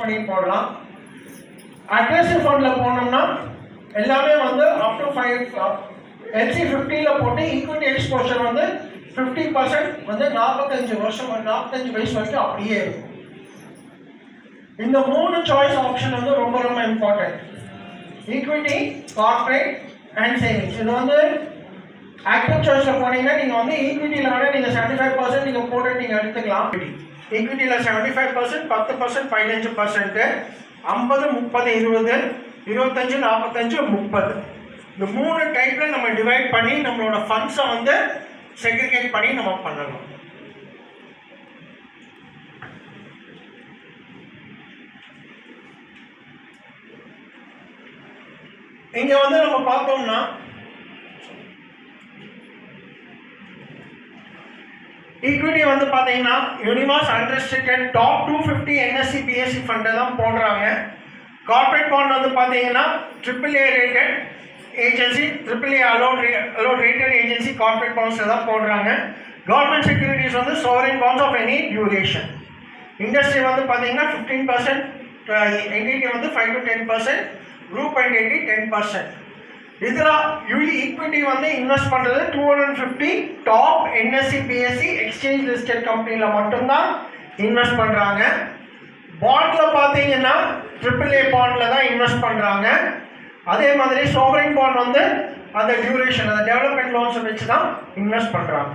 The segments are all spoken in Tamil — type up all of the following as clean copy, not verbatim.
பண்ணி போடலாம். அக்ரெசிவ் ஃபண்டில் போனோம்னா எல்லாமே வந்து அப் டு 5 எல்சி 50ல போட்டு ஈக்விட்டி எக்ஸ்போஷர் வந்து 50% வந்து 45 வயசு வரைக்கும் அப்படியே இருக்கும். இந்த 3 சாய்ஸ் ஆப்ஷன் வந்து ரொம்ப ரொம்ப important. Equity, corporate and savings. இது வந்து ஆக்டிவ் சாய்ஸ்ல போனீங்கன்னா நீங்க வந்து ஈக்விட்டியில் வேணா நீங்க 75% நீங்க போட்டு நீங்க எடுத்துக்கலாம். ஈக்விட்டியில் 75%, 10%, 15%, 50, 30, 20, 25, 45, 30. இந்த 3 டைப்ல நம்ம டிவைட் பண்ணி நம்மளோட ஃபண்ட்ஸை வந்து செக்ரிகேட் பண்ணி நம்ம பண்ணலாம். இங்க வந்து நம்ம பார்த்தோம்னா ஈக்விட்டி வந்து பார்த்தீங்கன்னா universe unrestricted top 250 NSE BSE ஃபண்டை தான் போடுறாங்க. கார்ப்பரேட் பாண்ட் வந்து பார்த்தீங்கன்னா AAA ரேட்டட் ஏஜென்சி, AAA அலோட் ரேட்டட் ஏஜென்சி கார்ப்பரேட் பாண்ட்ஸ் தான் போடுறாங்க. கவர்மெண்ட் செக்யூரிட்டிஸ் வந்து sovereign bonds of any duration. Industry வந்து பார்த்தீங்கன்னா 15%, என்டிடி வந்து 5 to 10%, குரூப் அண்ட் என்டி 10%. இதில் ஈக்விட்டி வந்து இன்வெஸ்ட் பண்ணுறது 250 top NSE BSE exchange listed கம்பெனியில் மட்டும்தான் இன்வெஸ்ட் பண்ணுறாங்க. பாண்டில் பார்த்தீங்கன்னா AAA பாண்டில் தான் இன்வெஸ்ட் பண்ணுறாங்க. அதே மாதிரி சோவரின் பாண்ட் வந்து அந்த டியூரேஷன், அந்த டெவலப்மெண்ட் லோன்ஸை வச்சு தான் இன்வெஸ்ட் பண்ணுறாங்க.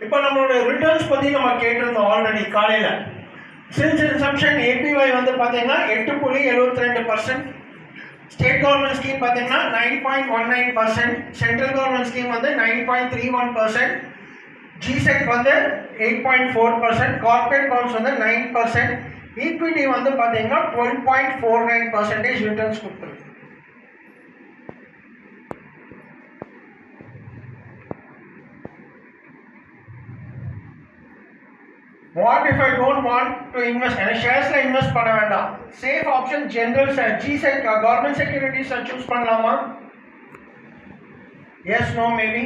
இப்போ நம்மளோட ரிட்டர்ன்ஸ் பற்றி நம்ம கேட்டிருந்தோம் ஆல்ரெடி காலையில். சின்ஸ் இன்செப்ஷன் APY வந்து பார்த்தீங்கன்னா 8.72%, ஸ்டேட் கவர்மெண்ட் ஸ்கீம் பார்த்தீங்கன்னா 9.19%, சென்ட்ரல் கவர்மெண்ட் ஸ்கீம் வந்து 9.31%, ஜிசெக் வந்து 8.4%, கார்ப்பரேட் பாண்ட்ஸ் வந்து 9%, ஈக்விட்டி வந்து பார்த்தீங்கன்னா 12.49% ரிட்டர்ன்ஸ் கொடுத்துருக்கு. What if I don't want to invest? And shares la invest பண்ண வேண்டாம். Safe option general share, GSEC government securities choose பண்ணலாமா? Yes, no, maybe.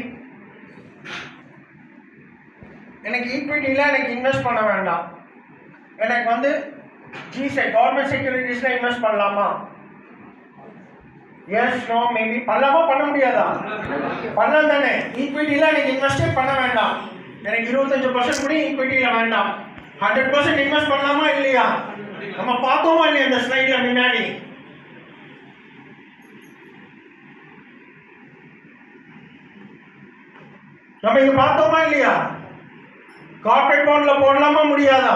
எனக்கு ஈக்விட்டில எனக்கு இன்வெஸ்ட் பண்ண வேண்டாம். எனக்கு வந்து GSEC government securitiesல இன்வெஸ்ட் பண்ணலாமா? Yes, no, maybe. பண்ணலாமா பண்ண முடியாதா? பண்ணலாம் தானே. ஈக்விட்டில எனக்கு இன்வெஸ்டே பண்ண வேண்டாம். எனக்கு 25% கூட ஈக்விட்டியில் வேண்டாம். 100% இன்வெஸ்ட் பண்ணலாமா இல்லையா? நம்ம பார்த்தோமா இல்லையா இந்த ஸ்லைட்ல முன்னாடி? நம்ம இங்க பார்த்தோமா இல்லையா? கார்ப்பரேட் பாண்ட்ல போடலாமா முடியாதா?